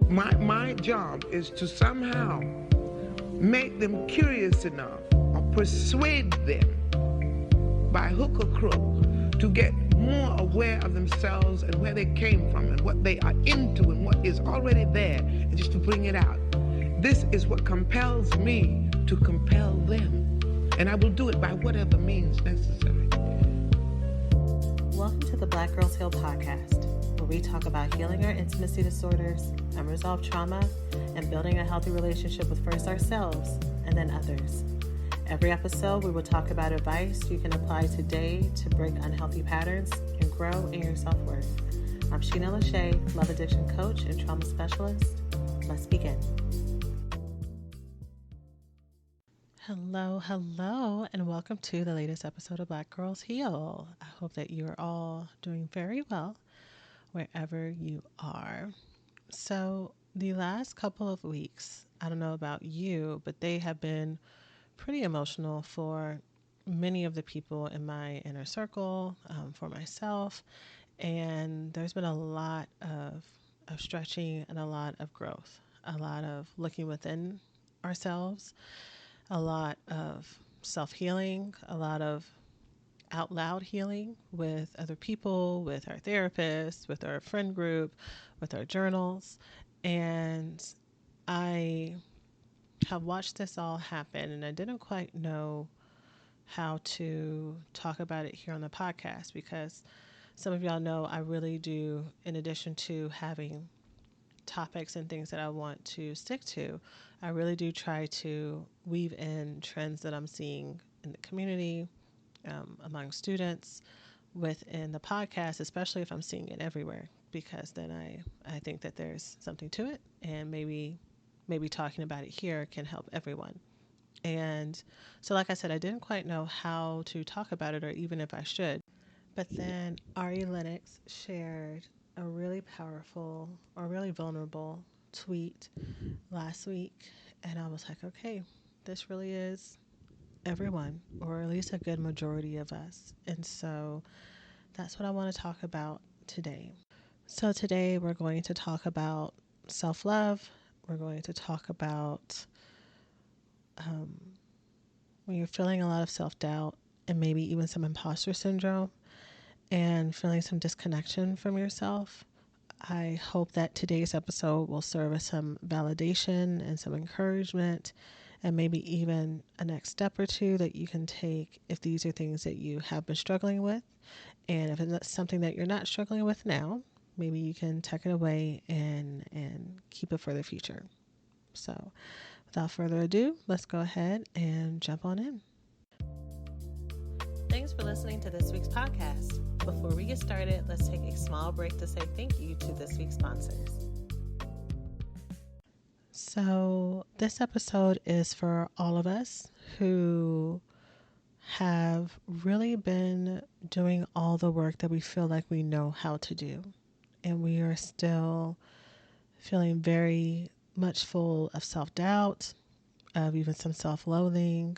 My job is to somehow make them curious enough or persuade them by hook or crook to get more aware of themselves and where they came from and what they are into and what is already there, and just to bring it out. This is what compels me to compel them, and I will do it by whatever means necessary. Welcome to the Black Girls Heal podcast, where we talk about healing our intimacy disorders, unresolved trauma, and building a healthy relationship with first ourselves and then others. Every episode, we will talk about advice you can apply today to break unhealthy patterns and grow in your self-worth. I'm Sheena Lachey, Love Addiction Coach and Trauma Specialist. Let's begin. Hello, and welcome to the latest episode of Black Girls Heal. I hope that you are all doing very well wherever you are. So the last couple of weeks, I don't know about you, but they have been pretty emotional for many of the people in my inner circle, for myself, and there's been a lot of stretching and a lot of growth, a lot of looking within ourselves, a lot of self-healing, a lot of out loud healing with other people, with our therapists, with our friend group, with our journals. And I have watched this all happen, and I didn't quite know how to talk about it here on the podcast, because some of y'all know I really do, in addition to having topics and things that I want to stick to, I really do try to weave in trends that I'm seeing in the community, among students, within the podcast, especially if I'm seeing it everywhere, because then I think that there's something to it, and maybe talking about it here can help everyone. And so, like I said, I didn't quite know how to talk about it, or even if I should. But then Ari Lennox shared a really powerful or really vulnerable tweet last week, and I was like, okay, this really is everyone, or at least a good majority of us. And so that's what I want to talk about today. So today we're going to talk about self-love. We're going to talk about when you're feeling a lot of self-doubt and maybe even some imposter syndrome and feeling some disconnection from yourself. I hope that today's episode will serve as some validation and some encouragement, and maybe even a next step or two that you can take if these are things that you have been struggling with. And if it's something that you're not struggling with now, maybe you can tuck it away and keep it for the future. So without further ado, let's go ahead and jump on in. Thanks for listening to this week's podcast. Before we get started, let's take a small break to say thank you to this week's sponsors. So this episode is for all of us who have really been doing all the work that we feel like we know how to do. And we are still feeling very much full of self-doubt, of even some self-loathing,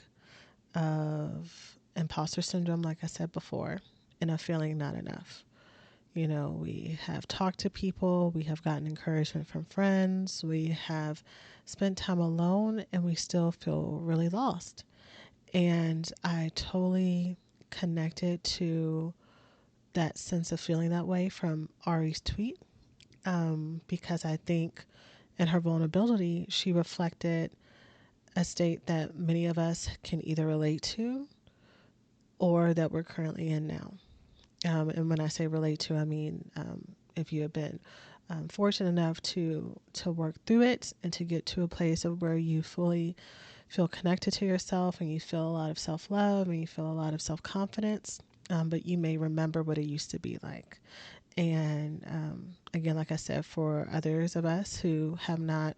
of imposter syndrome, like I said before, and of feeling not enough. You know, we have talked to people, we have gotten encouragement from friends, we have spent time alone, and we still feel really lost. And I totally connected to that sense of feeling that way from Ari's tweet, because I think in her vulnerability, she reflected a state that many of us can either relate to or that we're currently in now. And when I say relate to, I mean if you have been fortunate enough to work through it and to get to a place of where you fully feel connected to yourself and you feel a lot of self-love and you feel a lot of self-confidence, but you may remember what it used to be like. And again, like I said, for others of us who have not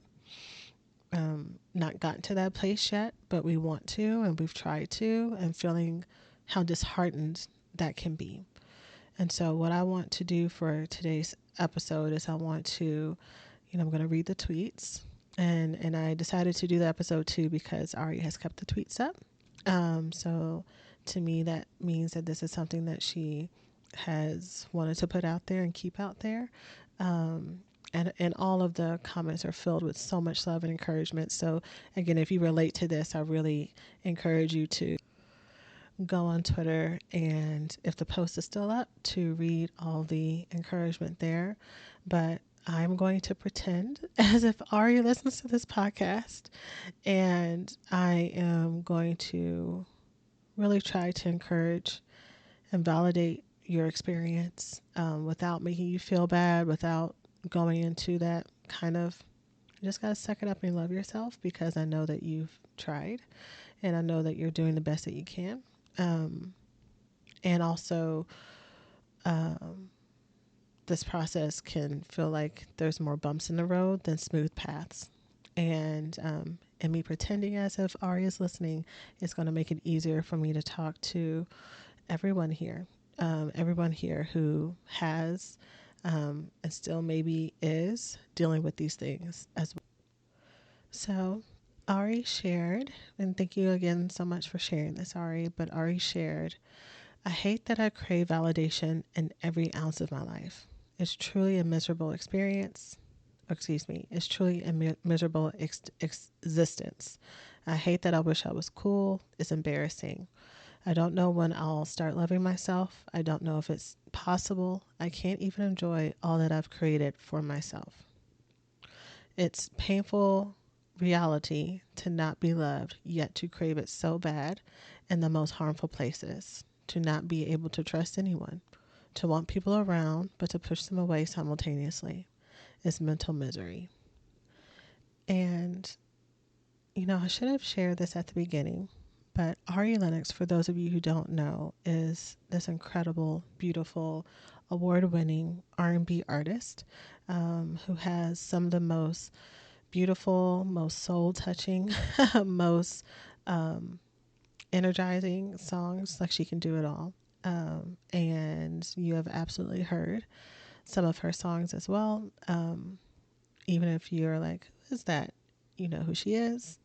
gotten to that place yet, but we want to, and we've tried to, and feeling how disheartened that can be. And so what I want to do for today's episode is I want to, I'm going to read the tweets, and I decided to do the episode too because Ari has kept the tweets up. So to me, that means that this is something that she has wanted to put out there and keep out there. And all of the comments are filled with so much love and encouragement. So again, if you relate to this, I really encourage you to go on Twitter, and if the post is still up, to read all the encouragement there. But I'm going to pretend as if Ari listens to this podcast, and I am going to really try to encourage and validate your experience, without making you feel bad, without going into that kind of, you just got to suck it up and love yourself, because I know that you've tried, and I know that you're doing the best that you can. And also, this process can feel like there's more bumps in the road than smooth paths. And me pretending as if Ari is listening is going to make it easier for me to talk to everyone here. Everyone here who has, and still maybe is, dealing with these things as well. So, Ari shared, and thank you again so much for sharing this, Ari. But Ari shared, I hate that I crave validation in every ounce of my life. It's truly a miserable experience. Excuse me. It's truly a miserable existence. I hate that I wish I was cool. It's embarrassing. I don't know when I'll start loving myself. I don't know if it's possible. I can't even enjoy all that I've created for myself. It's painful reality to not be loved, yet to crave it so bad in the most harmful places. To not be able to trust anyone. To want people around, but to push them away simultaneously. Is mental misery. And, I should have shared this at the beginning, but Ari Lennox, for those of you who don't know, is this incredible, beautiful, award-winning R&B artist, who has some of the most beautiful, most soul-touching, most energizing songs. Like, she can do it all. And you have absolutely heard some of her songs as well. Even if you're like, who is that? You know who she is.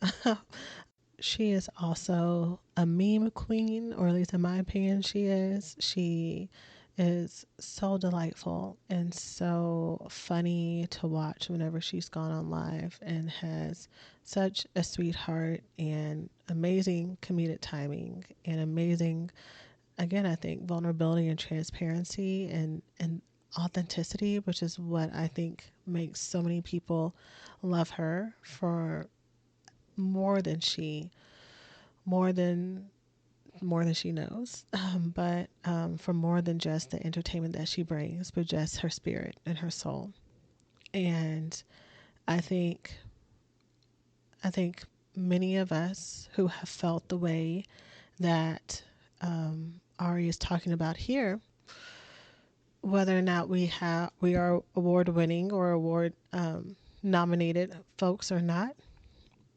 She is also a meme queen, or at least in my opinion, she is. She is so delightful and so funny to watch whenever she's gone on live, and has such a sweetheart and amazing comedic timing and amazing, again, I think, vulnerability and transparency and authenticity, which is what I think makes so many people love her for more than she knows, but for more than just the entertainment that she brings, but just her spirit and her soul. And I think many of us who have felt the way that Ari is talking about here, whether or not we are award winning or award nominated folks or not,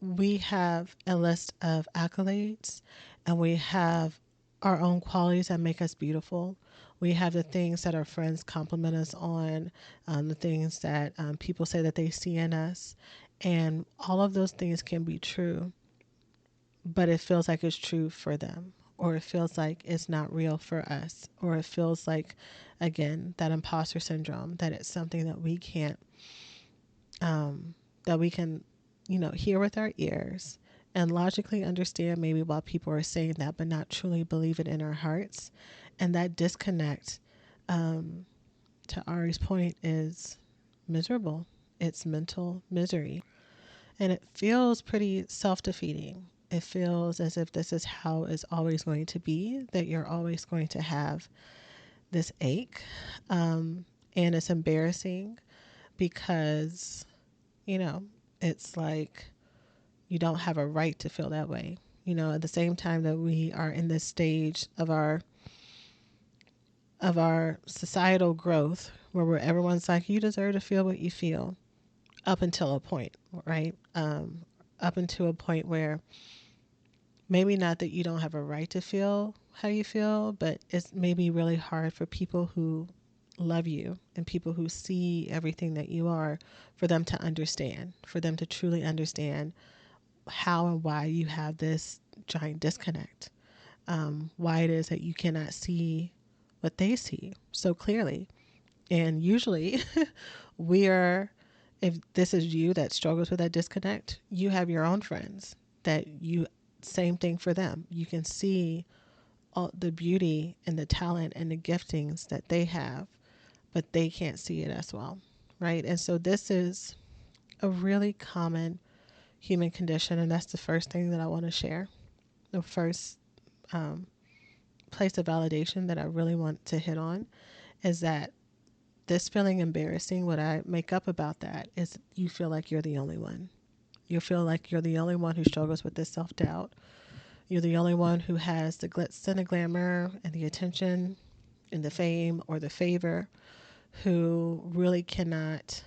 we have a list of accolades, and we have our own qualities that make us beautiful. We have the things that our friends compliment us on, the things that people say that they see in us. And all of those things can be true, but it feels like it's true for them, or it feels like it's not real for us, or it feels like, again, that imposter syndrome, that it's something that we can't, that we can, hear with our ears and logically understand maybe why people are saying that, but not truly believe it in our hearts. And that disconnect, to Ari's point, is miserable. It's mental misery. And it feels pretty self-defeating. It feels as if this is how it's always going to be, that you're always going to have this ache. And it's embarrassing because, it's like you don't have a right to feel that way. At the same time that we are in this stage of our societal growth where everyone's like, you deserve to feel what you feel, up until a point, right? Up until a point where maybe not that you don't have a right to feel how you feel, but it's maybe really hard for people who love you and people who see everything that you are, for them to understand, for them to truly understand how and why you have this giant disconnect, why it is that you cannot see what they see so clearly. And usually we are if this is you that struggles with that disconnect, you have your own friends that you, same thing for them. You can see all the beauty and the talent and the giftings that they have, but they can't see it as well, right? And so this is a really common human condition, and that's the first thing that I want to share. The first um, place of validation that I really want to hit on is that this feeling embarrassing, what I make up about that is you feel like you're the only one. You feel like you're the only one who struggles with this self-doubt. You're the only one who has the glitz and the glamour and the attention and the fame or the favor, who really cannot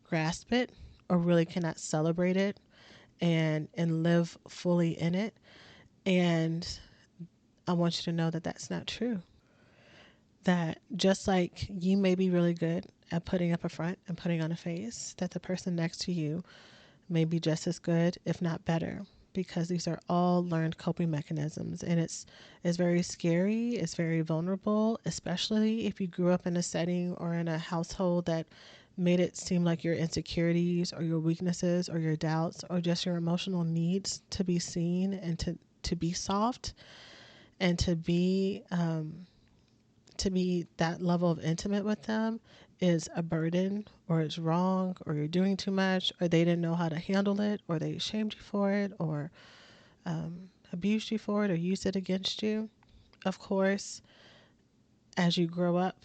grasp it or really cannot celebrate it and live fully in it. And I want you to know that that's not true. That just like you may be really good at putting up a front and putting on a face, that the person next to you may be just as good, if not better, because these are all learned coping mechanisms. And it's very scary, it's very vulnerable, especially if you grew up in a setting or in a household that made it seem like your insecurities or your weaknesses or your doubts or just your emotional needs to be seen and to be soft and to be that level of intimate with them is a burden, or it's wrong, or you're doing too much, or they didn't know how to handle it, or they shamed you for it, or abused you for it, or used it against you. Of course, as you grow up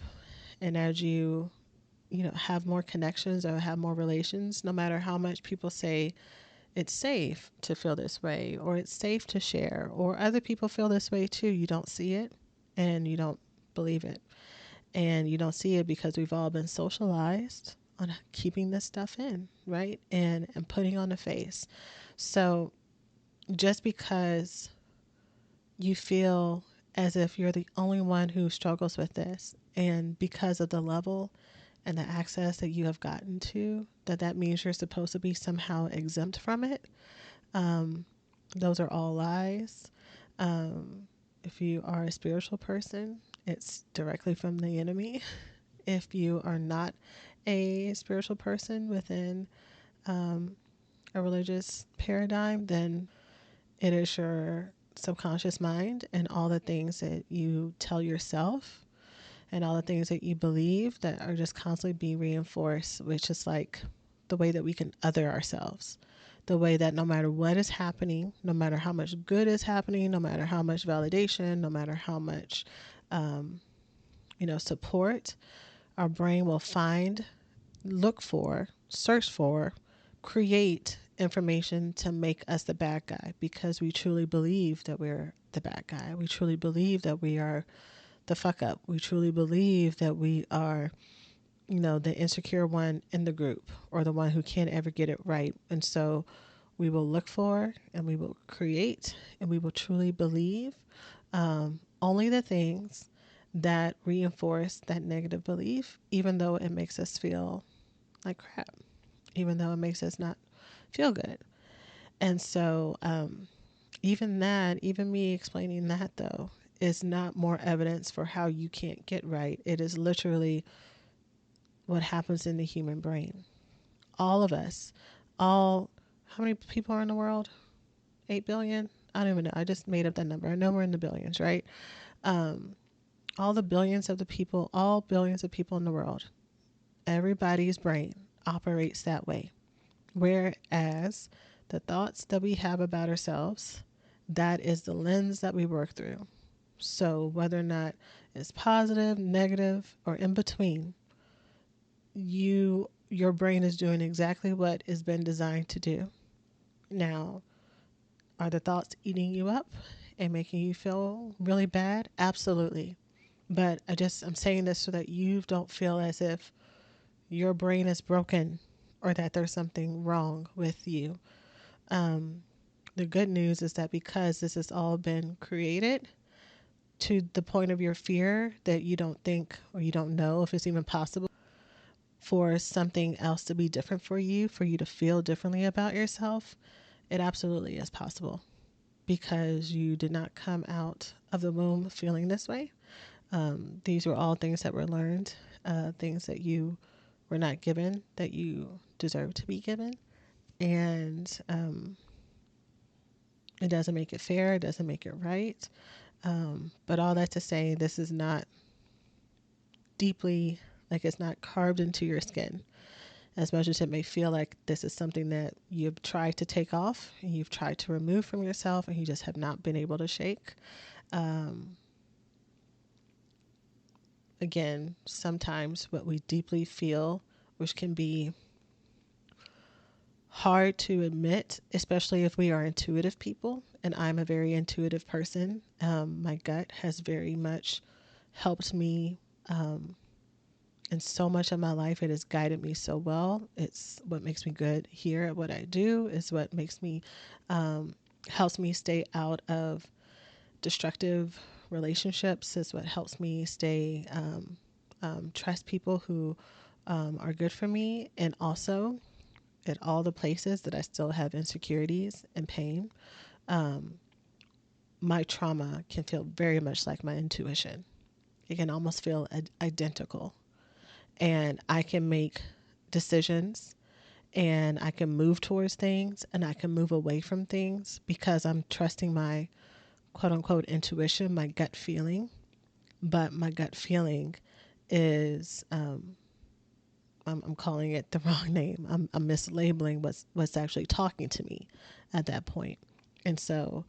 and as you have more connections or have more relations, no matter how much people say it's safe to feel this way, or it's safe to share, or other people feel this way too, you don't see it and you don't believe it. And you don't see it because we've all been socialized on keeping this stuff in, right? And putting on a face. So just because you feel as if you're the only one who struggles with this, and because of the level and the access that you have gotten to, that means you're supposed to be somehow exempt from it. Those are all lies. If you are a spiritual person, it's directly from the enemy. If you are not a spiritual person within a religious paradigm, then it is your subconscious mind and all the things that you tell yourself and all the things that you believe that are just constantly being reinforced, which is like the way that we can other ourselves. The way that no matter what is happening, no matter how much good is happening, no matter how much validation, no matter how much, support, our brain will find, look for, search for, create information to make us the bad guy, because we truly believe that we're the bad guy. We truly believe that we are the fuck up. We truly believe that we are, the insecure one in the group, or the one who can't ever get it right. And so we will look for and we will create and we will truly believe only the things that reinforce that negative belief, even though it makes us feel like crap, even though it makes us not feel good. And so even me explaining that, though, is not more evidence for how you can't get right. It is literally what happens in the human brain. All of us, how many people are in the world? 8 billion? I don't even know. I just made up that number. I know we're in the billions, right? All the billions of the people, all billions of people in the world, everybody's brain operates that way. Whereas the thoughts that we have about ourselves, that is the lens that we work through. So whether or not it's positive, negative, or in between, your brain is doing exactly what it's been designed to do. Now, are the thoughts eating you up and making you feel really bad? Absolutely. But I'm saying this so that you don't feel as if your brain is broken or that there's something wrong with you. The good news is that because this has all been created to the point of your fear that you don't think or you don't know if it's even possible for something else to be different for you to feel differently about yourself, it absolutely is possible, because you did not come out of the womb feeling this way. These were all things that were learned, things that you were not given that you deserve to be given. And it doesn't make it fair. It doesn't make it right. But all that to say, this is not deeply, like it's not carved into your skin. As much as it may feel like this is something that you've tried to take off and you've tried to remove from yourself and you just have not been able to shake. Again, sometimes what we deeply feel, which can be hard to admit, especially if we are intuitive people, and I'm a very intuitive person. My gut has very much helped me in so much of my life. It has guided me so well. It's what makes me good here at what I do. It's what makes me, helps me stay out of destructive relationships. It's what helps me stay, trust people who are good for me. And also at all the places that I still have insecurities and pain, my trauma can feel very much like my intuition. It can almost feel identical. And I can make decisions and I can move towards things and I can move away from things because I'm trusting my quote unquote intuition, my gut feeling. But my gut feeling is, I'm calling it the wrong name. I'm mislabeling what's actually talking to me at that point. And so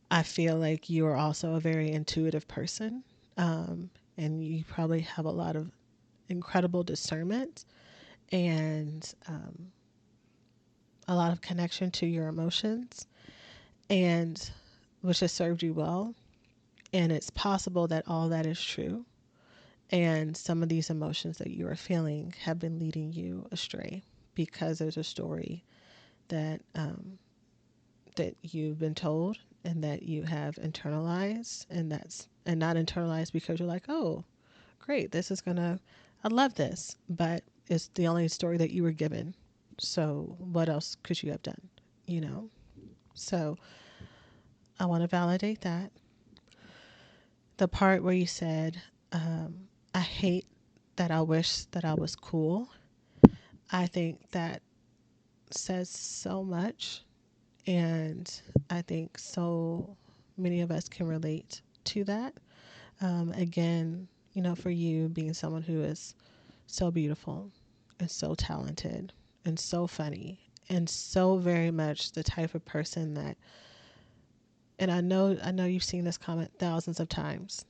I feel like you are also a very intuitive person. And you probably have a lot of incredible discernment and a lot of connection to your emotions, and which has served you well. And it's possible that all that is true. And some of these emotions that you are feeling have been leading you astray because there's a story that that you've been told and that you have internalized, and not internalized because you're like, oh, great, this is gonna, I love this, but it's the only story that you were given. So what else could you have done? You know? So I want to validate that. The part where you said, I hate that I wish that I was cool. I think that says so much. And I think so many of us can relate to that. Again, you know, for you being someone who is so beautiful and so talented and so funny and so very much the type of person that, and I know you've seen this comment thousands of times,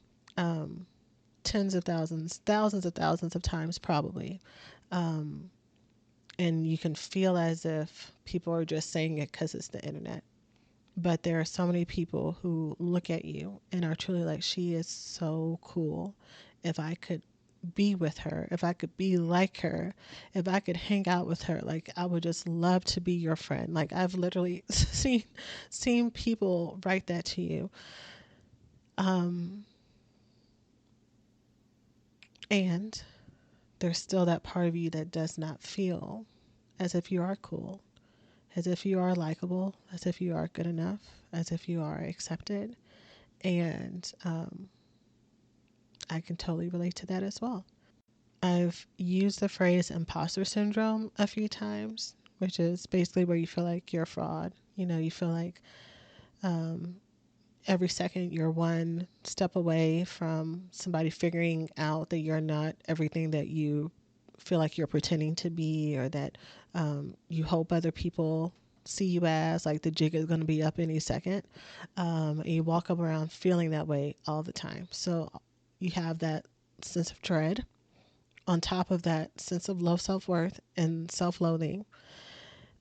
tens of thousands, thousands of times probably. And you can feel as if people are just saying it because it's the internet. But there are so many people who look at you and are truly like, she is so cool. If I could be with her, if I could be like her, if I could hang out with her, like I would just love to be your friend. Like I've literally seen people write that to you. And there's still that part of you that does not feel as if you are cool, as if you are likable, as if you are good enough, as if you are accepted. And I can totally relate to that as well. I've used the phrase imposter syndrome a few times, which is basically where you feel like you're a fraud. You know, you feel like every second you're one step away from somebody figuring out that you're not everything that you feel like you're pretending to be, or that you hope other people see you as, like the jig is going to be up any second. And you walk up around feeling that way all the time. So you have that sense of dread on top of that sense of low self-worth and self-loathing.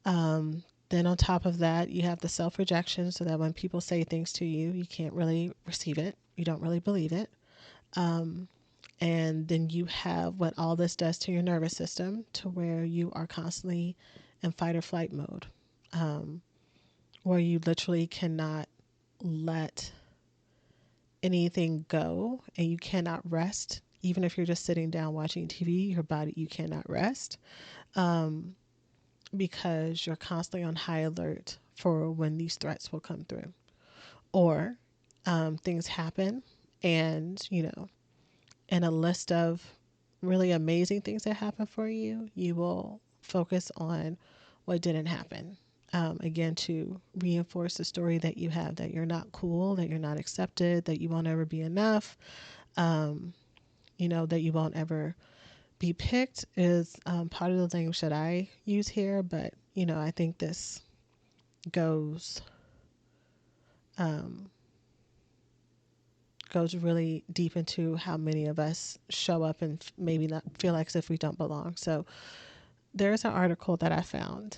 Then on top of that, you have the self-rejection, so that when people say things to you, you can't really receive it. You don't really believe it. And then you have what all this does to your nervous system, to where you are constantly in fight or flight mode, where you literally cannot let anything go and you cannot rest. Even if you're just sitting down watching TV, your body, you cannot rest, because you're constantly on high alert for when these threats will come through. Or things happen and, you know, in a list of really amazing things that happen for you, you will focus on what didn't happen. Again, to reinforce the story that you have, that you're not cool, that you're not accepted, that you won't ever be enough, that you won't ever be picked is part of the language that I use here. But, I think this goes um, goes really deep into how many of us show up and maybe not feel like as if we don't belong. So there's an article that I found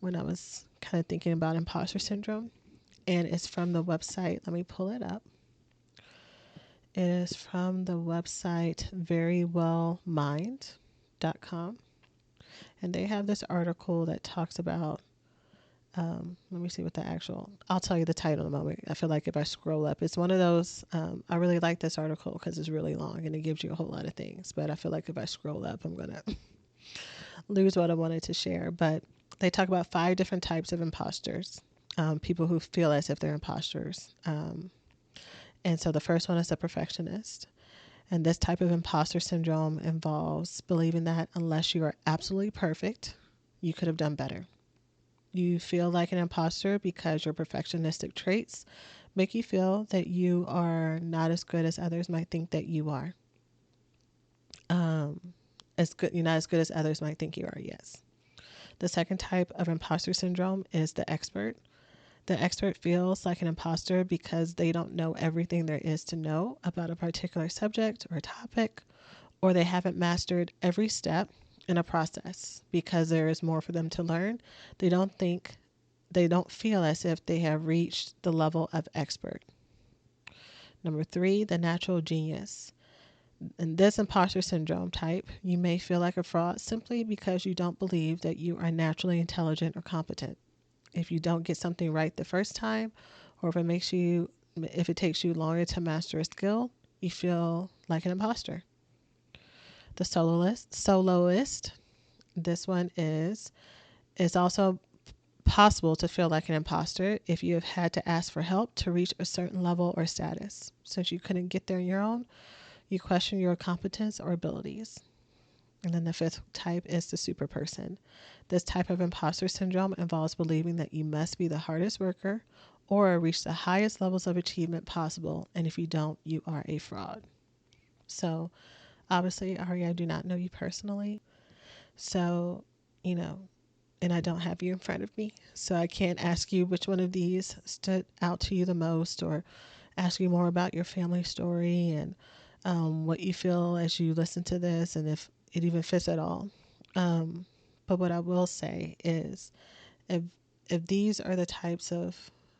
when I was kind of thinking about imposter syndrome, and it's from the website. Let me pull it up. It is from the website verywellmind.com. And they have this article that talks about, let me see what I'll tell you the title in a moment. I feel like if I scroll up, it's one of those, I really like this article because it's really long and it gives you a whole lot of things. But I feel like if I scroll up, I'm going to lose what I wanted to share. But they talk about 5 different types of imposters, people who feel as if they're imposters. And so the first one is a perfectionist. And this type of imposter syndrome involves believing that unless you are absolutely perfect, you could have done better. You feel like an imposter because your perfectionistic traits make you feel that you are not as good as others might think that you are. You're not as good as others might think you are, yes. The second type of imposter syndrome is the expert. The expert feels like an imposter because they don't know everything there is to know about a particular subject or topic, or they haven't mastered every step in a process because there is more for them to learn. They don't feel as if they have reached the level of expert. Number 3, the natural genius. In this imposter syndrome type, you may feel like a fraud simply because you don't believe that you are naturally intelligent or competent. If you don't get something right the first time, or if it takes you longer to master a skill, you feel like an imposter. The soloist. This one is also possible to feel like an imposter if you have had to ask for help to reach a certain level or status. Since you couldn't get there on your own, you question your competence or abilities. And then the 5th type is the super person. This type of imposter syndrome involves believing that you must be the hardest worker or reach the highest levels of achievement possible. And if you don't, you are a fraud. So obviously, Ari, I do not know you personally. So, and I don't have you in front of me. So I can't ask you which one of these stood out to you the most, or ask you more about your family story and what you feel as you listen to this and if it even fits at all. But what I will say is if these are the types of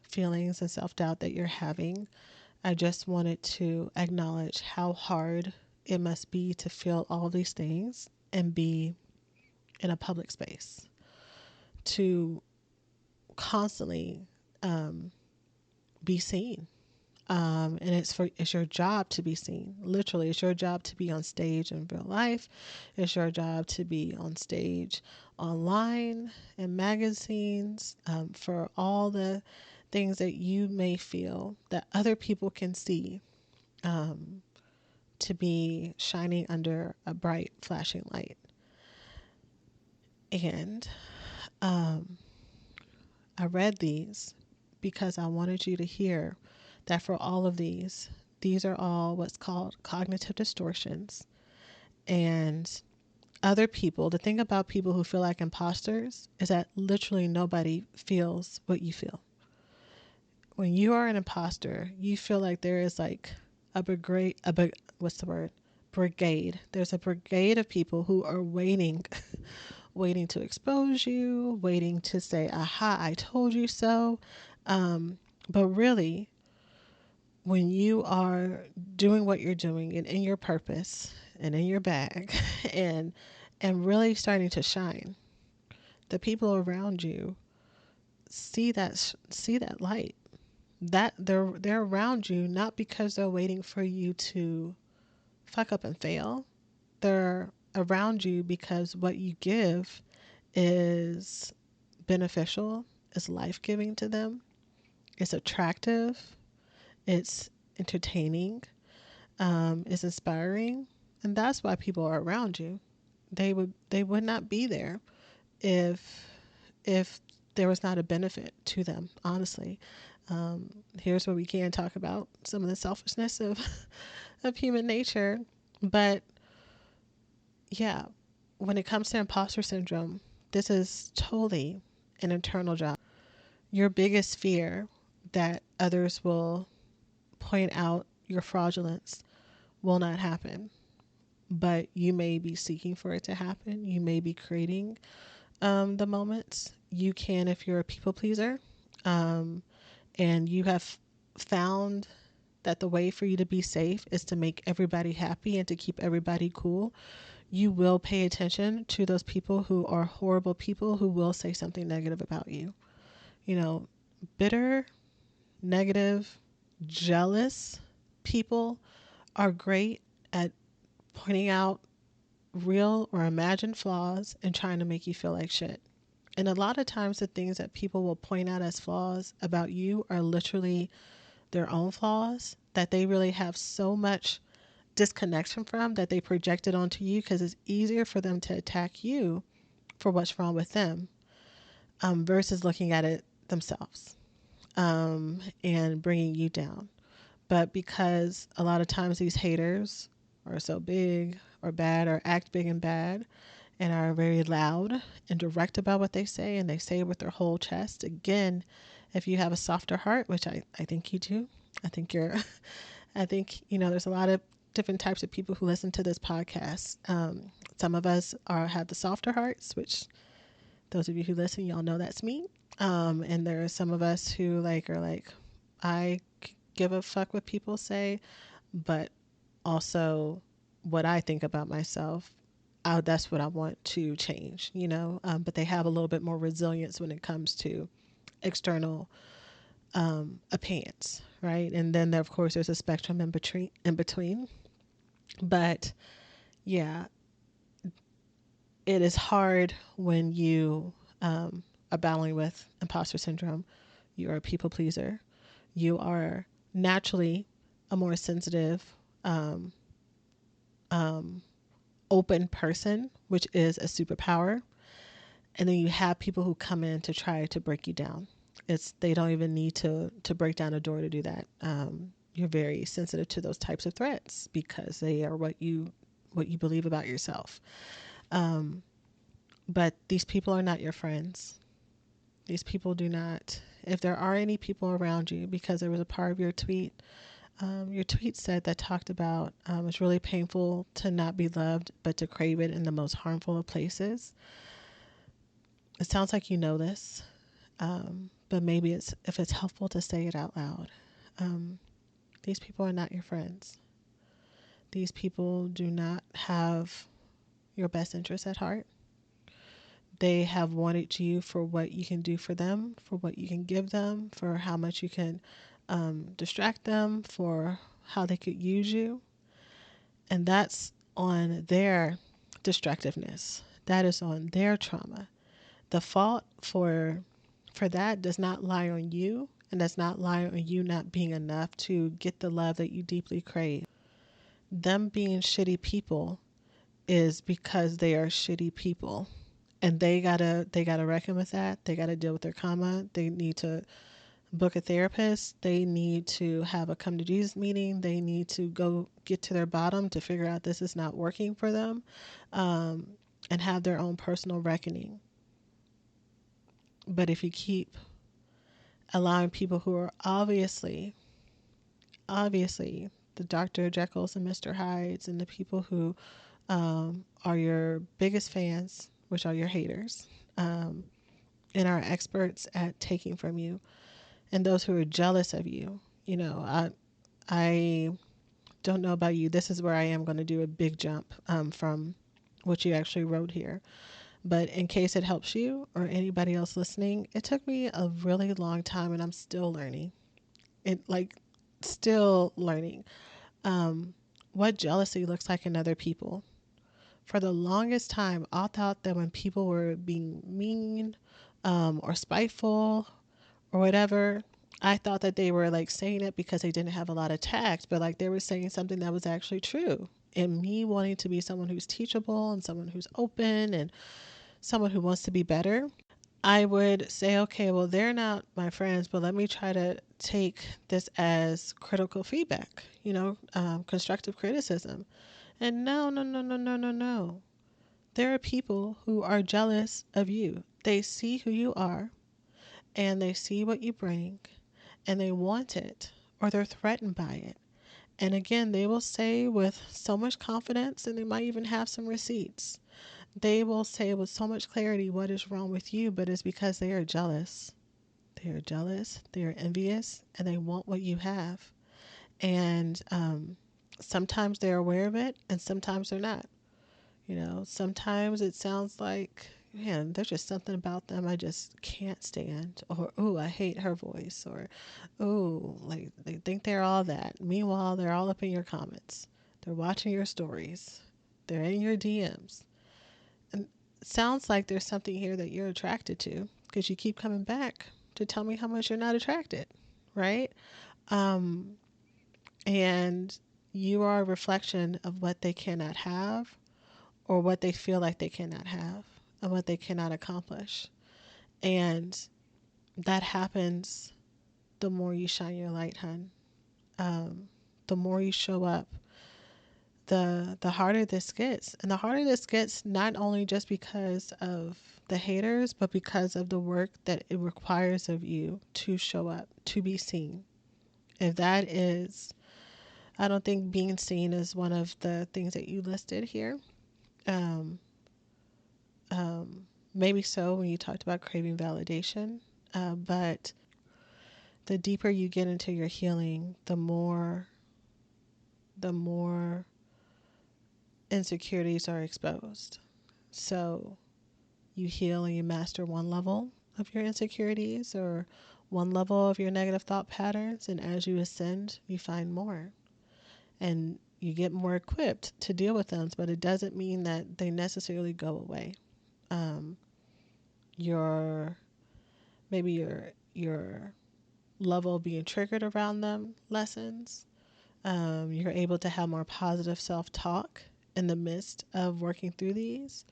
feelings and self-doubt that you're having, I just wanted to acknowledge how hard it must be to feel all these things and be in a public space, to constantly be seen. And it's your job to be seen. Literally, it's your job to be on stage in real life. It's your job to be on stage online in magazines, for all the things that you may feel that other people can see, to be shining under a bright flashing light. And I read these because I wanted you to hear that for all of these are all what's called cognitive distortions. And other people, the thing about people who feel like imposters is that literally nobody feels what you feel. When you are an imposter, you feel like there is like brigade. There's a brigade of people who are waiting to expose you, waiting to say, aha, I told you so. But really, when you are doing what you're doing and in your purpose and in your bag and really starting to shine, the people around you see that light, that they're around you, not because they're waiting for you to fuck up and fail. They're around you because what you give is beneficial, is life-giving to them, it's attractive, it's entertaining, it's inspiring. And that's why people are around you. They would not be there if if there was not a benefit to them, honestly. Here's where we can talk about some of the selfishness of of human nature. But yeah, when it comes to imposter syndrome, this is totally an internal job. Your biggest fear that others will point out your fraudulence will not happen, but you may be seeking for it to happen. You may be creating the moments. You can, if you're a people pleaser, um, and you have found that the way for you to be safe is to make everybody happy and to keep everybody cool, you will pay attention to those people who are horrible people who will say something negative about you. You know, bitter, negative, jealous people are great at pointing out real or imagined flaws and trying to make you feel like shit. And a lot of times, the things that people will point out as flaws about you are literally their own flaws that they really have so much disconnection from that they project it onto you because it's easier for them to attack you for what's wrong with them, versus looking at it themselves, and bringing you down. But because a lot of times these haters are so big or bad or act big and bad and are very loud and direct about what they say, and they say it with their whole chest. Again, if you have a softer heart, which I think you do, I think you're, I think, there's a lot of different types of people who listen to this podcast. Some of us have the softer hearts, which those of you who listen, y'all know that's me. And there are some of us who are like, I give a fuck what people say, but also what I think about myself. That's what I want to change, but they have a little bit more resilience when it comes to external opinions, right? And then there, of course, there's a spectrum in between. But yeah, it is hard when you are battling with imposter syndrome. You are a people pleaser. You are naturally a more sensitive, um, open person, which is a superpower. And then you have people who come in to try to break you down. They don't even need to break down a door to do that. You're very sensitive to those types of threats because they are what you believe about yourself. But these people are not your friends. These people do not. If there are any people around you, because there was a part of your tweet said that talked about it's really painful to not be loved, but to crave it in the most harmful of places. It sounds like you know this, but maybe if it's helpful to say it out loud. These people are not your friends. These people do not have your best interests at heart. They have wanted you for what you can do for them, for what you can give them, for how much you can distract them, for how they could use you. And that's on their destructiveness. That is on their trauma. The fault for that does not lie on you, and does not lie on you not being enough to get the love that you deeply crave. Them being shitty people is because they are shitty people. And they gotta reckon with that. They gotta deal with their karma. They need to book a therapist. They need to have a come to Jesus meeting. They need to go get to their bottom to figure out this is not working for them, and have their own personal reckoning. But if you keep allowing people who are obviously the Dr. Jekylls and Mr. Hydes, and the people who are your biggest fans, which are your haters, and are experts at taking from you, and those who are jealous of you. I don't know about you. This is where I am going to do a big jump from what you actually wrote here. But in case it helps you or anybody else listening, it took me a really long time, and I'm still learning. Still learning what jealousy looks like in other people. For the longest time, I thought that when people were being mean, or spiteful or whatever, I thought that they were saying it because they didn't have a lot of tact, but they were saying something that was actually true. and me wanting to be someone who's teachable and someone who's open and someone who wants to be better, I would say, okay, well, they're not my friends, but let me try to take this as critical feedback, constructive criticism. And no, no, no, no, no, no, no. There are people who are jealous of you. They see who you are and they see what you bring and they want it or they're threatened by it. And again, they will say with so much confidence, and they might even have some receipts. They will say with so much clarity what is wrong with you, but it's because they are jealous. They are jealous, they are envious, and they want what you have. And sometimes they're aware of it, and sometimes they're not. Sometimes it sounds like, man, there's just something about them I just can't stand. Or, oh, I hate her voice. Or, oh, like they think they're all that. Meanwhile, they're all up in your comments. They're watching your stories. They're in your DMs. And it sounds like there's something here that you're attracted to because you keep coming back to tell me how much you're not attracted, right? And you are a reflection of what they cannot have or what they feel like they cannot have and what they cannot accomplish. And that happens the more you shine your light, hun. The more you show up, the harder this gets. And the harder this gets not only just because of the haters, but because of the work that it requires of you to show up, to be seen. If that is, I don't think being seen is one of the things that you listed here. Um, Maybe so when you talked about craving validation, but the deeper you get into your healing, the more insecurities are exposed. So you heal and you master one level of your insecurities or one level of your negative thought patterns, and as you ascend, you find more. And you get more equipped to deal with them, but it doesn't mean that they necessarily go away. Your maybe your level of being triggered around them lessens. You're able to have more positive self-talk in the midst of working through these.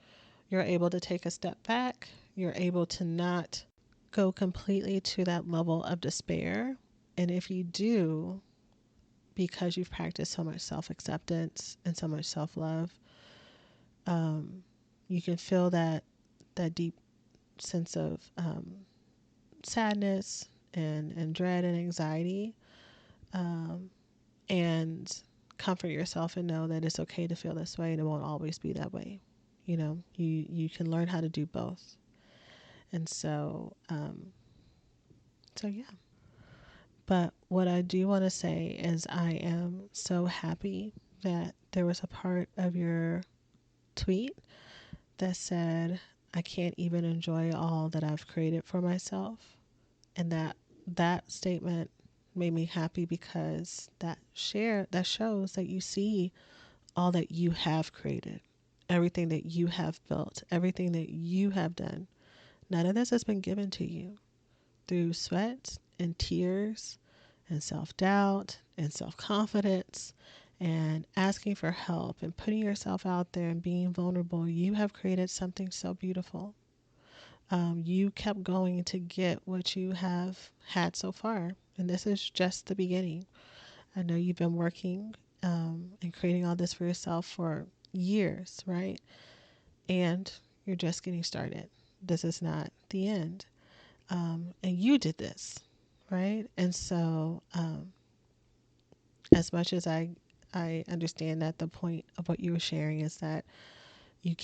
You're able to take a step back. You're able to not go completely to that level of despair. And if you do, because you've practiced so much self-acceptance and so much self-love, you can feel that deep sense of sadness and dread and anxiety, and comfort yourself and know that it's okay to feel this way and it won't always be that way. You can learn how to do both. And so yeah. But what I do want to say is I am so happy that there was a part of your tweet that said, I can't even enjoy all that I've created for myself. And that statement made me happy because that shows that you see all that you have created, everything that you have built, everything that you have done. None of this has been given to you through sweat and tears and self-doubt and self-confidence and asking for help and putting yourself out there and being vulnerable. You have created something so beautiful. You kept going to get what you have had so far. And this is just the beginning. I know you've been working and creating all this for yourself for years, right? And you're just getting started. This is not the end. And you did this, right? And so as much as I understand that the point of what you were sharing is that you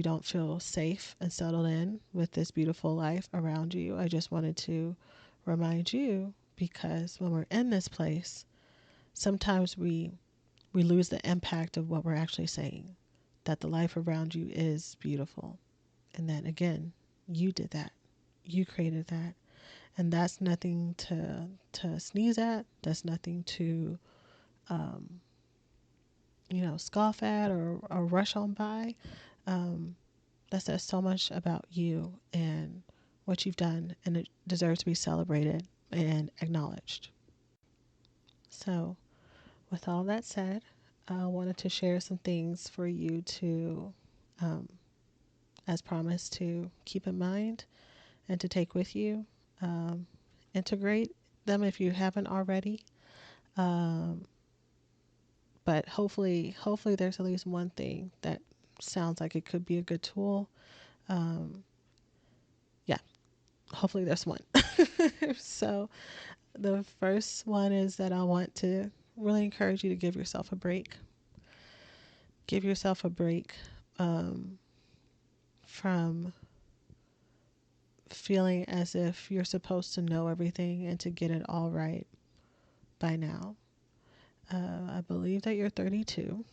don't feel safe and settled in with this beautiful life around you. I just wanted to remind you, because when we're in this place, sometimes we lose the impact of what we're actually saying, that the life around you is beautiful. And that, again, you did that. You created that. And that's nothing to sneeze at. That's nothing to, scoff at or rush on by. That says so much about you and what you've done, and it deserves to be celebrated and acknowledged. So, with all that said, I wanted to share some things for you to, um, as promised, to keep in mind and to take with you. Um, Integrate them if you haven't already. Um, but hopefully there's at least one thing that sounds like it could be a good tool. Um, yeah, hopefully there's one. So the first one is that I want to really encourage you to give yourself a break. Give yourself a break um, from feeling as if you're supposed to know everything and to get it all right by now. I believe that you're 32,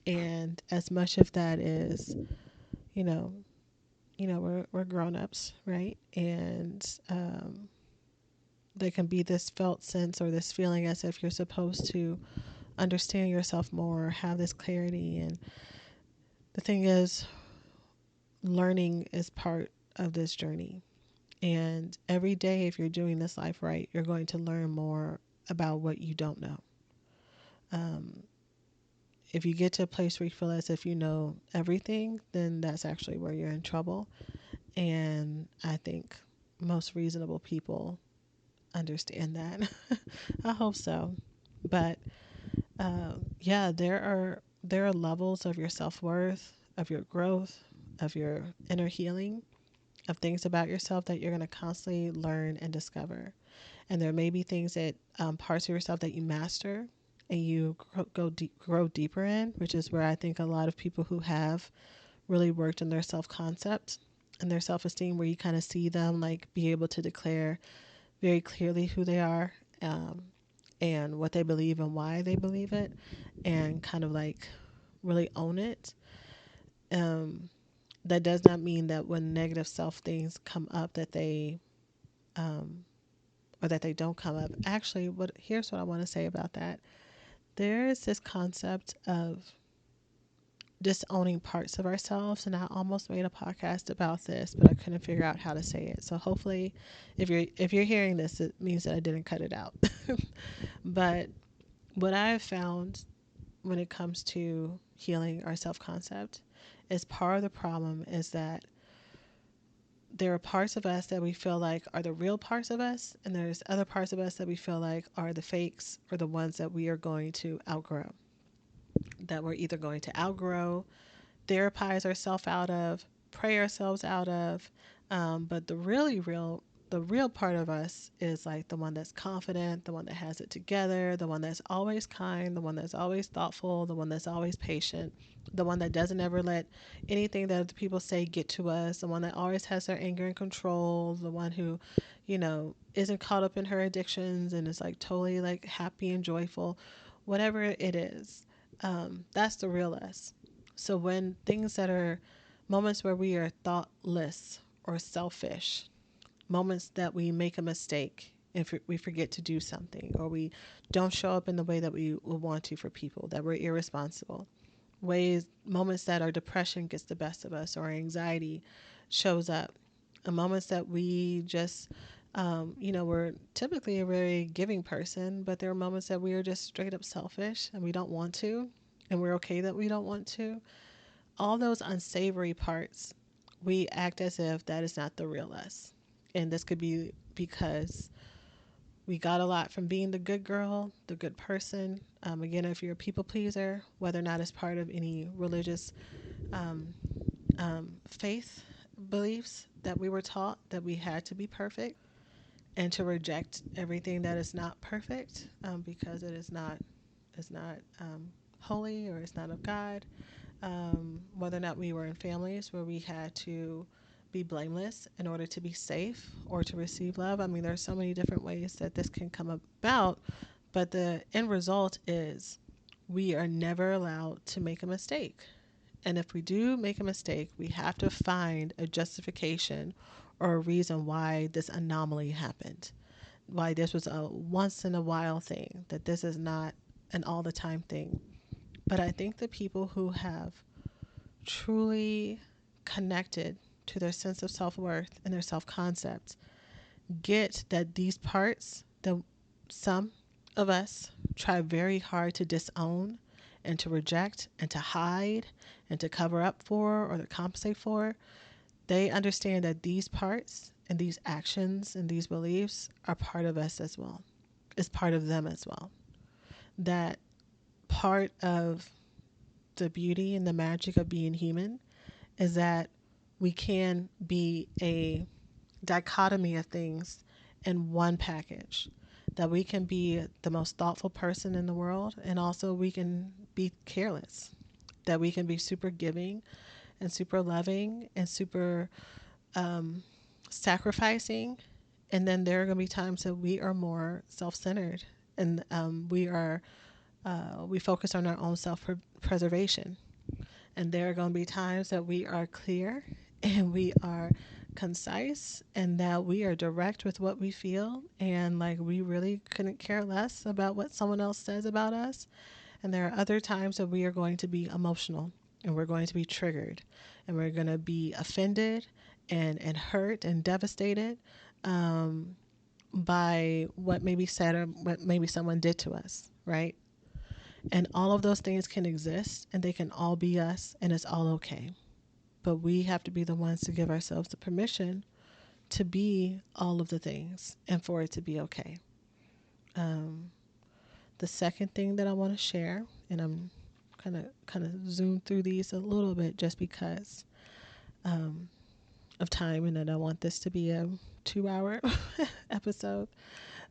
and as much of that is, you know, we're grown ups, right? And there can be this felt sense or this feeling as if you're supposed to understand yourself more, have this clarity. And the thing is, learning is part of this journey. And every day, if you're doing this life right, you're going to learn more about what you don't know. Um, if you get to a place where you feel as if you know everything, then that's actually where you're in trouble. And I think most reasonable people understand that. I hope so. But yeah, there are levels of your self-worth, of your growth, of your inner healing, of things about yourself that you're going to constantly learn and discover. And there may be things that parts of yourself that you master and you grow deeper in, which is where I think a lot of people who have really worked on their self-concept and their self-esteem, where you kind of see them like be able to declare very clearly who they are, um, and what they believe and why they believe it, and kind of like really own it. Um, that does not mean that when negative self things come up that they um, or that they don't come up. Actually, what here's what I want to say about that. There is this concept of disowning parts of ourselves, and I almost made a podcast about this, but I couldn't figure out how to say it. So hopefully, if you're hearing this, it means that I didn't cut it out. But what I have found when it comes to healing our self-concept is part of the problem is that there are parts of us that we feel like are the real parts of us, and there's other parts of us that we feel like are the fakes or the ones that we are going to outgrow. That we're either going to outgrow, therapize ourselves out of, pray ourselves out of. But the real part of us is like the one that's confident, the one that has it together, the one that's always kind, the one that's always thoughtful, the one that's always patient, the one that doesn't ever let anything that other people say get to us, the one that always has their anger in control, the one who, isn't caught up in her addictions and is like totally like happy and joyful, whatever it is. That's the real us. So when things that are moments where we are thoughtless or selfish, moments that we make a mistake, if we forget to do something, or we don't show up in the way that we would want to for people, that we're irresponsible, moments that our depression gets the best of us or anxiety shows up, and moments that we just, we're typically a very giving person, but there are moments that we are just straight up selfish and we don't want to, and we're okay that we don't want to. All those unsavory parts, we act as if that is not the real us. And this could be because we got a lot from being the good girl, the good person. Again, if you're a people pleaser, whether or not it's part of any religious um, faith beliefs that we were taught that we had to be perfect and to reject everything that is not perfect, because it is not holy or it's not of God. Whether or not we were in families where we had to be blameless in order to be safe or to receive love. I mean, there's so many different ways that this can come about, but the end result is we are never allowed to make a mistake. And if we do make a mistake, we have to find a justification or a reason why this anomaly happened, why this was a once in a while thing, that this is not an all the time thing. But I think the people who have truly connected to their sense of self-worth and their self-concept get that these parts that some of us try very hard to disown and to reject and to hide and to cover up for or to compensate for, they understand that these parts and these actions and these beliefs are part of us as well. It's part of them as well. That part of the beauty and the magic of being human is that we can be a dichotomy of things in one package. That we can be the most thoughtful person in the world, and also we can be careless. That we can be super giving and super loving and super sacrificing. And then there are going to be times that we are more self-centered, and we focus on our own self-preservation. And there are going to be times that we are clear and we are concise and that we are direct with what we feel, and like we really couldn't care less about what someone else says about us. And there are other times that we are going to be emotional and we're going to be triggered and we're going to be offended and hurt and devastated by what may be said or what maybe someone did to us, right? And all of those things can exist and they can all be us, and it's all okay. But we have to be the ones to give ourselves the permission to be all of the things and for it to be okay. The second thing that I want to share, and I'm kind of zoom through these a little bit just because of time, and that I want this to be a 2-hour episode.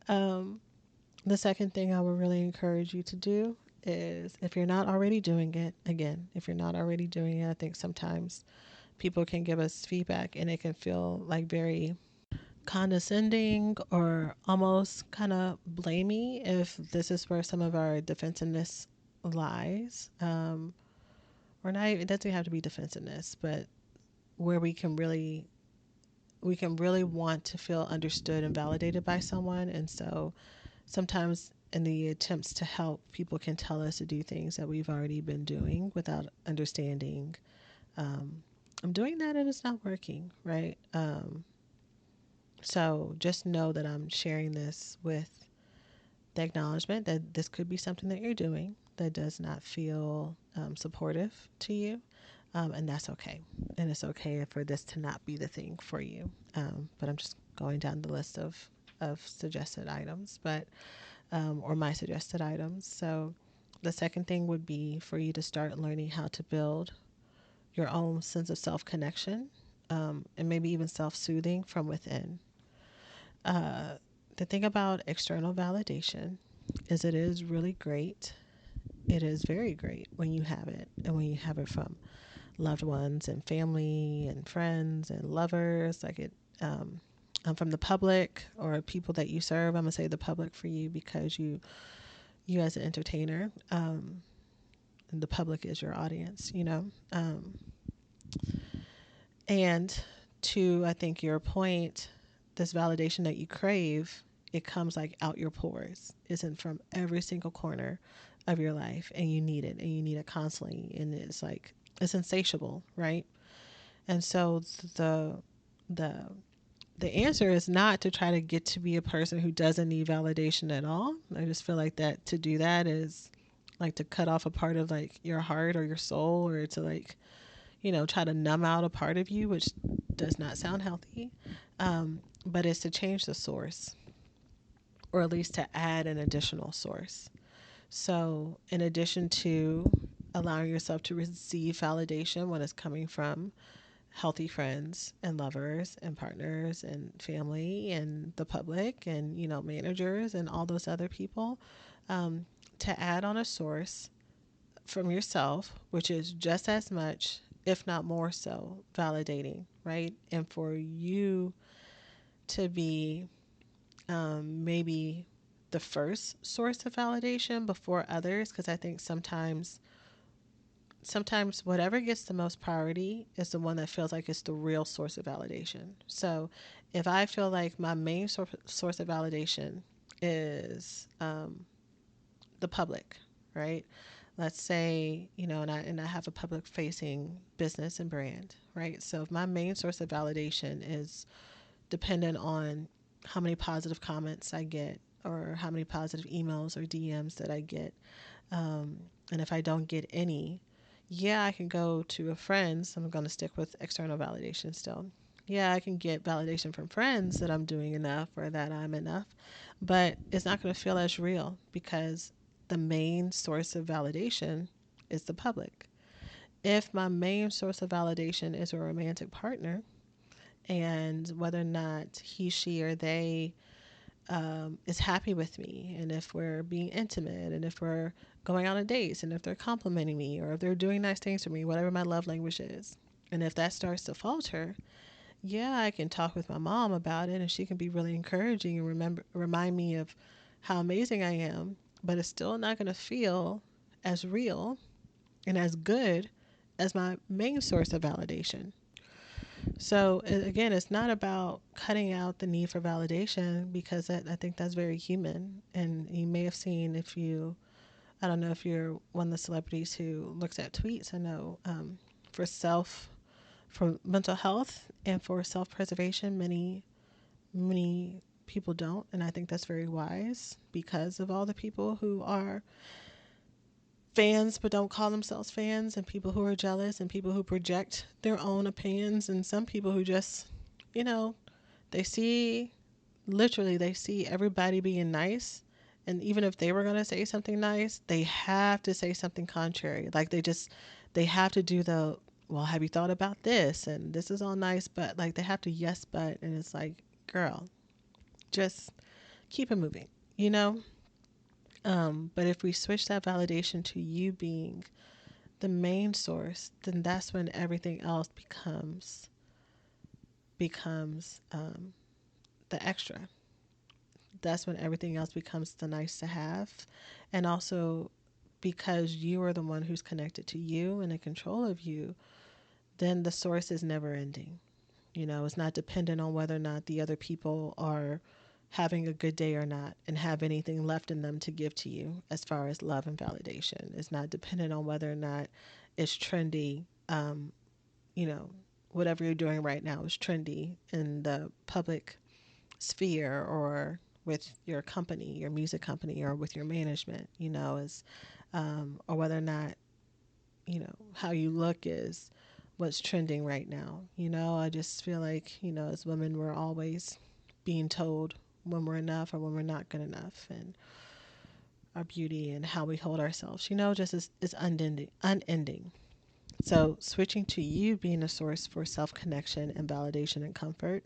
The second thing I would really encourage you to do is, if you're not already doing it, again, if you're not already doing it, I think sometimes people can give us feedback and it can feel like very condescending or almost kind of blamey if this is where some of our defensiveness lies. Or not, it doesn't have to be defensiveness, but where we can really want to feel understood and validated by someone. And so sometimes in the attempts to help, people can tell us to do things that we've already been doing without understanding. I'm doing that and it's not working, right? So just know that I'm sharing this with the acknowledgement that this could be something that you're doing that does not feel supportive to you. And that's okay. And it's okay for this to not be the thing for you. But I'm just going down the list of suggested items, or my suggested items. So the second thing would be for you to start learning how to build your own sense of self-connection, and maybe even self-soothing from within. The thing about external validation is it is really great. It is very great when you have it, and when you have it from loved ones and family and friends and lovers, like it, from the public or people that you serve. I'm gonna say the public for you because you as an entertainer, and the public is your audience, and to, I think, your point, this validation that you crave, it comes like out your pores, isn't from every single corner of your life, and you need it, and you need it constantly, and it's like it's insatiable, right? And so the the answer is not to try to get to be a person who doesn't need validation at all. I just feel like that to do that is like to cut off a part of like your heart or your soul, or to like, try to numb out a part of you, which does not sound healthy. But it's to change the source, or at least to add an additional source. So in addition to allowing yourself to receive validation when it's coming from healthy friends and lovers and partners and family and the public and, managers and all those other people, to add on a source from yourself, which is just as much, if not more so, validating, right? And for you to be maybe the first source of validation before others, because I think sometimes whatever gets the most priority is the one that feels like it's the real source of validation. So if I feel like my main source of validation is the public, right? Let's say, and I have a public facing business and brand, right? So if my main source of validation is dependent on how many positive comments I get, or how many positive emails or DMs that I get, And if I don't get any, yeah, I can go to a friend's. I'm going to stick with external validation still. Yeah, I can get validation from friends that I'm doing enough or that I'm enough, but it's not going to feel as real because the main source of validation is the public. If my main source of validation is a romantic partner, and whether or not he, she, or they is happy with me, and if we're being intimate, and if we're going on a dates, and if they're complimenting me, or if they're doing nice things for me, whatever my love language is, and if that starts to falter, yeah, I can talk with my mom about it, and she can be really encouraging and remind me of how amazing I am, but it's still not going to feel as real and as good as my main source of validation. So again, it's not about cutting out the need for validation because I think that's very human. And you may have seen if you, I don't know if you're one of the celebrities who looks at tweets. I know for for mental health and for self-preservation, many people don't. And I think that's very wise because of all the people who are fans but don't call themselves fans, and people who are jealous, and people who project their own opinions, and some people who just, you know, they see, literally they see everybody being nice, and even if they were going to say something nice, they have to say something contrary. Like they have to do the, well, have you thought about this, and this is all nice, but like they have to yes but, and it's like, girl, just keep it moving, you know. But if we switch that validation to you being the main source, then that's when everything else becomes the extra. That's when everything else becomes the nice to have, and also because you are the one who's connected to you and in control of you, then the source is never ending. You know, it's not dependent on whether or not the other people are having a good day or not and have anything left in them to give to you as far as love and validation. It's not dependent on whether or not it's trendy. You know, whatever you're doing right now is trendy in the public sphere or with your company, your music company, or with your management, you know, is, or whether or not, you know, how you look is what's trending right now. You know, I just feel like, you know, as women, we're always being told when we're enough or when we're not good enough, and our beauty and how we hold ourselves, you know, just is unending. So switching to you being a source for self-connection and validation and comfort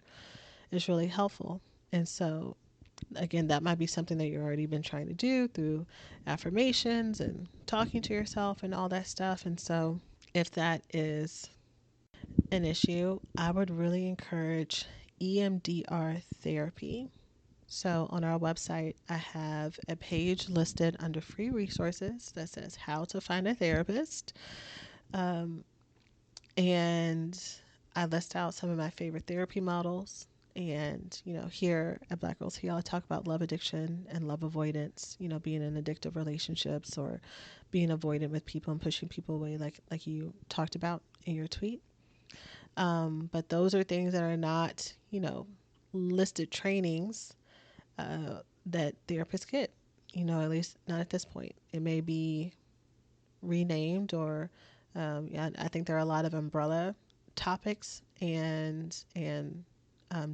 is really helpful. And so again, that might be something that you've already been trying to do through affirmations and talking to yourself and all that stuff. And so if that is an issue, I would really encourage EMDR therapy. So on our website, I have a page listed under free resources that says how to find a therapist. Um, and I list out some of my favorite therapy models. And, you know, here at Black Girls Heal, I talk about love addiction and love avoidance, you know, being in addictive relationships or being avoidant with people and pushing people away, like you talked about in your tweet. But those are things that are not, you know, listed trainings that therapists get, you know, at least not at this point. It may be renamed or yeah, I think there are a lot of umbrella topics and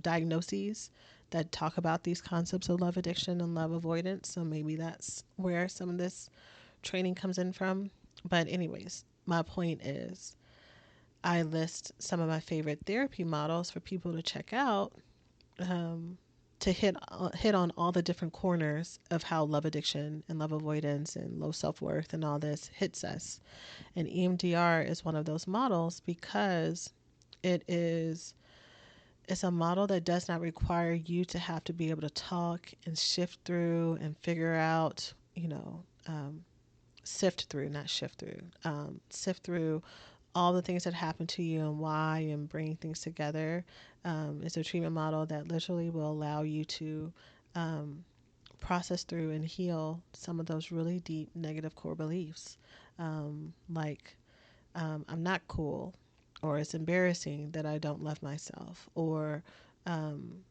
diagnoses that talk about these concepts of love addiction and love avoidance. So maybe that's where some of this training comes in from. But anyways, my point is I list some of my favorite therapy models for people to check out, um, to hit on all the different corners of how love addiction and love avoidance and low self-worth and all this hits us. And EMDR is one of those models because it's a model that does not require you to have to be able to talk and shift through and figure out, you know, sift through, not shift through, sift through all the things that happen to you and why, and bringing things together. It's a treatment model that literally will allow you to process through and heal some of those really deep negative core beliefs, like I'm not cool, or it's embarrassing that I don't love myself, or um,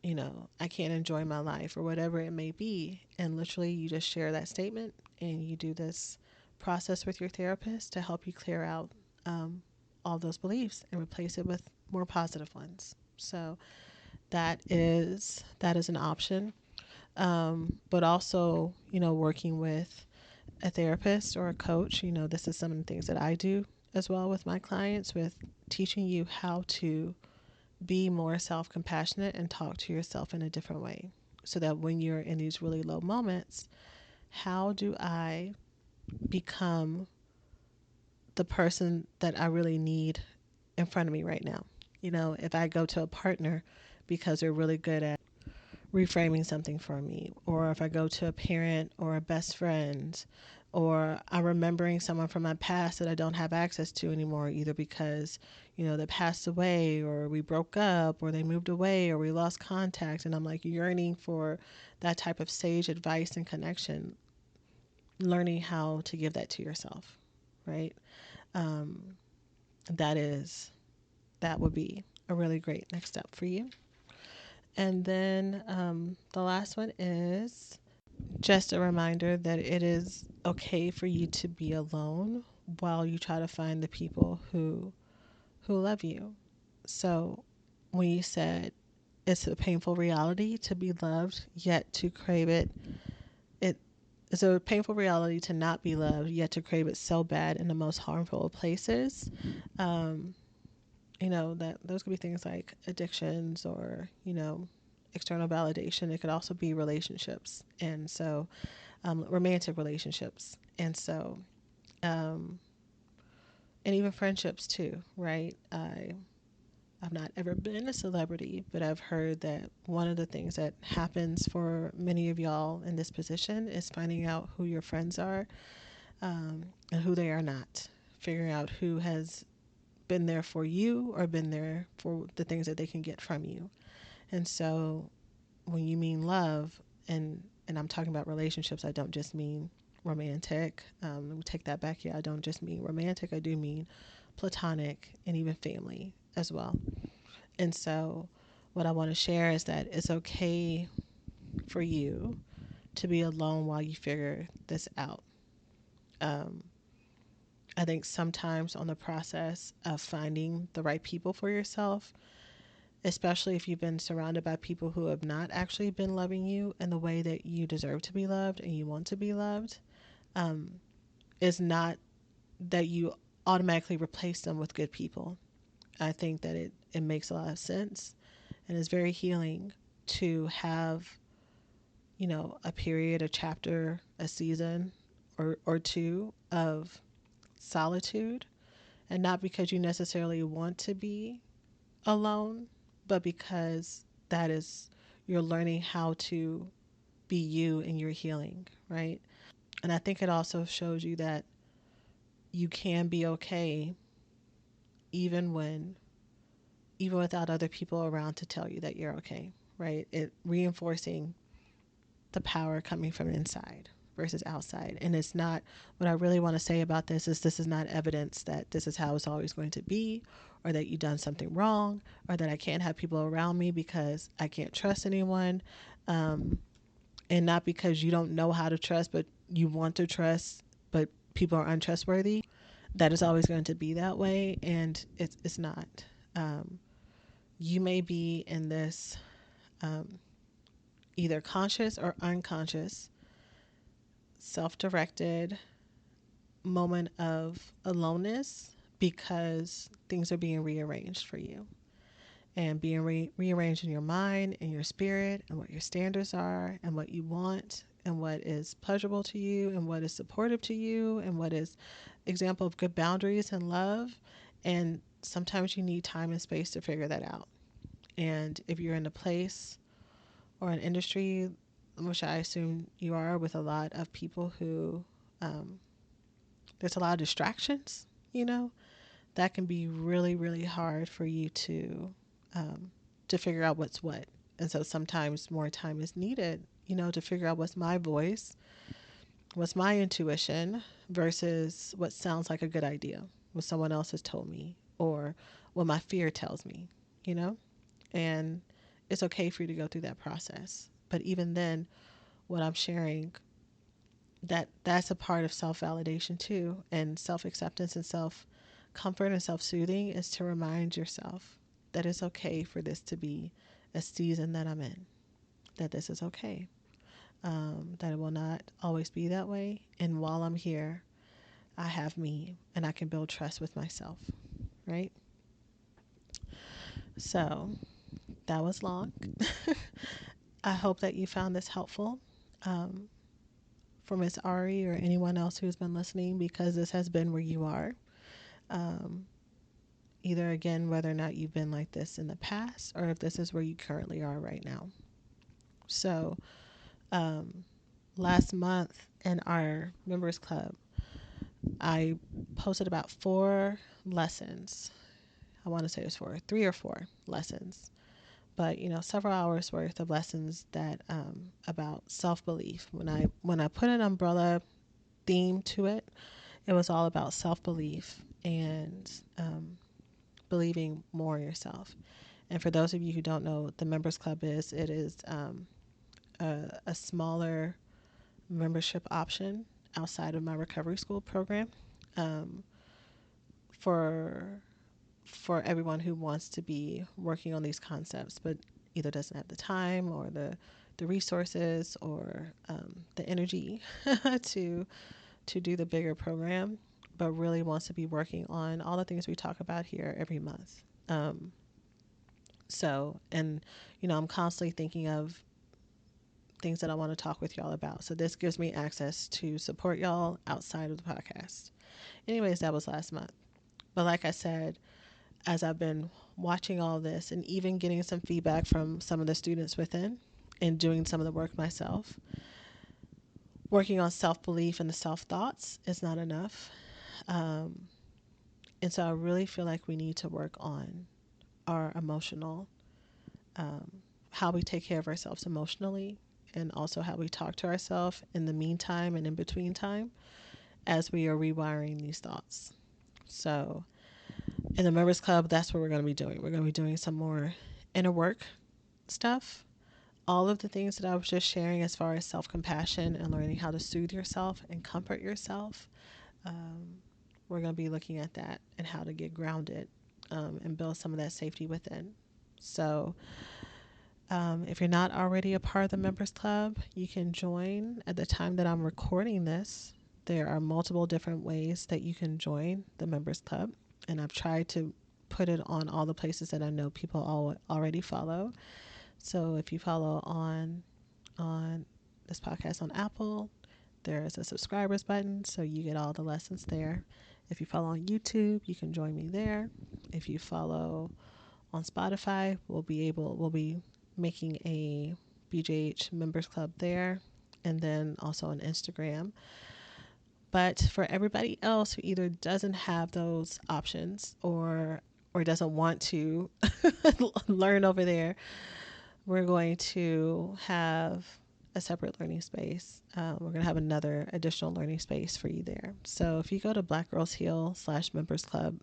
you know, I can't enjoy my life, or whatever it may be. And literally, you just share that statement and you do this process with your therapist to help you clear out um, all those beliefs and replace it with more positive ones. So that is an option. But also, working with a therapist or a coach, this is some of the things that I do as well with my clients, with teaching you how to be more self-compassionate and talk to yourself in a different way, so that when you're in these really low moments, how do I become the person that I really need in front of me right now? If I go to a partner because they're really good at reframing something for me, or if I go to a parent or a best friend, or I'm remembering someone from my past that I don't have access to anymore, either because, they passed away, or we broke up, or they moved away, or we lost contact, and I'm like yearning for that type of sage advice and connection, learning how to give that to yourself, right? Um, that would be a really great next step for you. And then the last one is just a reminder that it is okay for you to be alone while you try to find the people who love you. So when you said it's a painful reality to be loved yet to crave it, it's a painful reality to not be loved yet to crave it so bad in the most harmful places. Um, that those could be things like addictions, or external validation. It could also be relationships, and so romantic relationships, and so and even friendships too, right? I've not ever been a celebrity, but I've heard that one of the things that happens for many of y'all in this position is finding out who your friends are, and who they are not, figuring out who has been there for you or been there for the things that they can get from you. And so when you mean love, and I'm talking about relationships, I don't just mean romantic. Let me take that back here. I don't just mean romantic. I do mean platonic and even family as well. And so what I want to share is that it's okay for you to be alone while you figure this out. Um, I think sometimes on the process of finding the right people for yourself, especially if you've been surrounded by people who have not actually been loving you in the way that you deserve to be loved and you want to be loved, is not that you automatically replace them with good people. I think that it makes a lot of sense, and it's very healing to have, a period, a chapter, a season or two of solitude, and not because you necessarily want to be alone, but because that is, you're learning how to be you in your healing, right? And I think it also shows you that you can be okay even when, even without other people around to tell you that you're okay, right? It reinforcing the power coming from inside versus outside. And it's not, what I really want to say about this is not evidence that this is how it's always going to be, or that you've done something wrong, or that I can't have people around me because I can't trust anyone. And not because you don't know how to trust, but you want to trust, but people are untrustworthy. That is always going to be that way. And it's not. You may be in this either conscious or unconscious, self-directed moment of aloneness because things are being rearranged for you, and being rearranged in your mind and your spirit, and what your standards are, and what you want, and what is pleasurable to you, and what is supportive to you, and what is example of good boundaries and love. And sometimes you need time and space to figure that out. And if you're in a place or an industry, which I assume you are, with a lot of people who there's a lot of distractions, that can be really, really hard for you to figure out what's what. And so sometimes more time is needed, to figure out what's my voice, what's my intuition versus what sounds like a good idea, what someone else has told me, or what my fear tells me, you know? And it's okay for you to go through that process. But even then, what I'm sharing that's a part of self-validation too, and self-acceptance and self-comfort and self-soothing is to remind yourself that it's okay for this to be a season that I'm in, that this is okay, that it will not always be that way, and while I'm here I have me and I can build trust with myself, right? So that was long. I hope that you found this helpful, um, for Miss Ari or anyone else who's been listening, because this has been where you are. Um, Either again, whether or not you've been like this in the past or if this is where you currently are right now. So, um, last month in our members club, I posted about 4 lessons. I want to say it was 3 or 4 lessons, but several hours worth of lessons that about self belief. When I put an umbrella theme to it, it was all about self belief and believing more in yourself. And for those of you who don't know what the members club is, it is a smaller membership option outside of my recovery school program, um, for everyone who wants to be working on these concepts, but either doesn't have the time or the resources or the energy to do the bigger program, but really wants to be working on all the things we talk about here every month. And I'm constantly thinking of things that I want to talk with y'all about. So this gives me access to support y'all outside of the podcast. Anyways, that was last month. But like I said, as I've been watching all this and even getting some feedback from some of the students within and doing some of the work myself, working on self-belief and the self-thoughts is not enough. And so I really feel like we need to work on our emotional, how we take care of ourselves emotionally, and also how we talk to ourselves in the meantime and in between time as we are rewiring these thoughts. So in the members club, that's what we're going to be doing. We're going to be doing some more inner work stuff. All of the things that I was just sharing as far as self-compassion and learning how to soothe yourself and comfort yourself, we're going to be looking at that and how to get grounded, and build some of that safety within. So if you're not already a part of the members club, you can join at the time that I'm recording this. There are multiple different ways that you can join the members club, and I've tried to put it on all the places that I know people already follow. So if you follow on this podcast on Apple, there's a subscribers button, so you get all the lessons there. If you follow on YouTube, you can join me there. If you follow on Spotify, we'll be making a BJH members club there, and then also on Instagram. But for everybody else who either doesn't have those options or doesn't want to learn over there, we're going to have a separate learning space. We're going to have another additional learning space for you there. So if you go to Black Girls Heal /members club,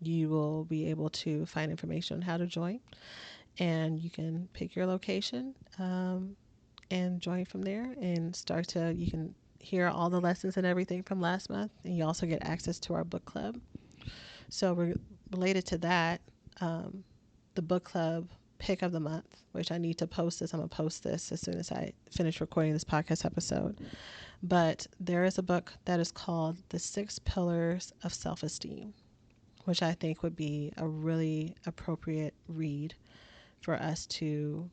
you will be able to find information on how to join, and you can pick your location, and join from there and you can hear all the lessons and everything from last month. And you also get access to our book club. So related to that, the book club pick of the month, which I need to post this. I'm going to post this as soon as I finish recording this podcast episode. But there is a book that is called The 6 Pillars of Self-Esteem, which I think would be a really appropriate read for us to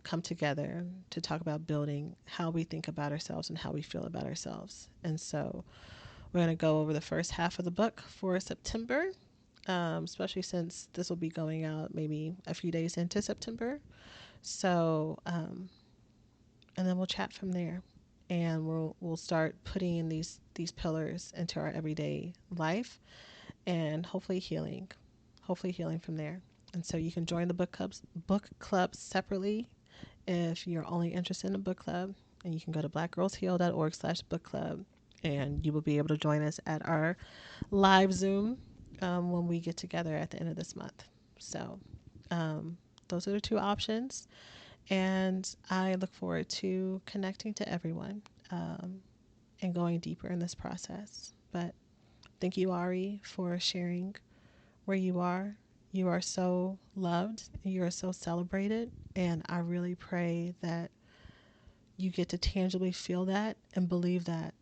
come together to talk about building how we think about ourselves and how we feel about ourselves. And so we're going to go over the first half of the book for September, especially since this will be going out maybe a few days into September. So, and then we'll chat from there, and we'll start putting in these pillars into our everyday life, and hopefully healing from there. And so you can join the book clubs separately if you're only interested in a book club, and you can go to blackgirlsheal.org/book club, and you will be able to join us at our live Zoom when we get together at the end of this month. So those are the 2 options, and I look forward to connecting to everyone. and going deeper in this process. But thank you, Ari, for sharing where you are. You are so loved and you are so celebrated. And I really pray that you get to tangibly feel that and believe that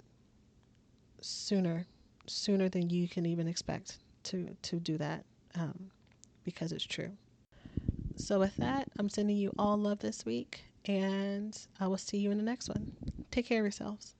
sooner, sooner than you can even expect to do that, because it's true. So with that, I'm sending you all love this week, and I will see you in the next one. Take care of yourselves.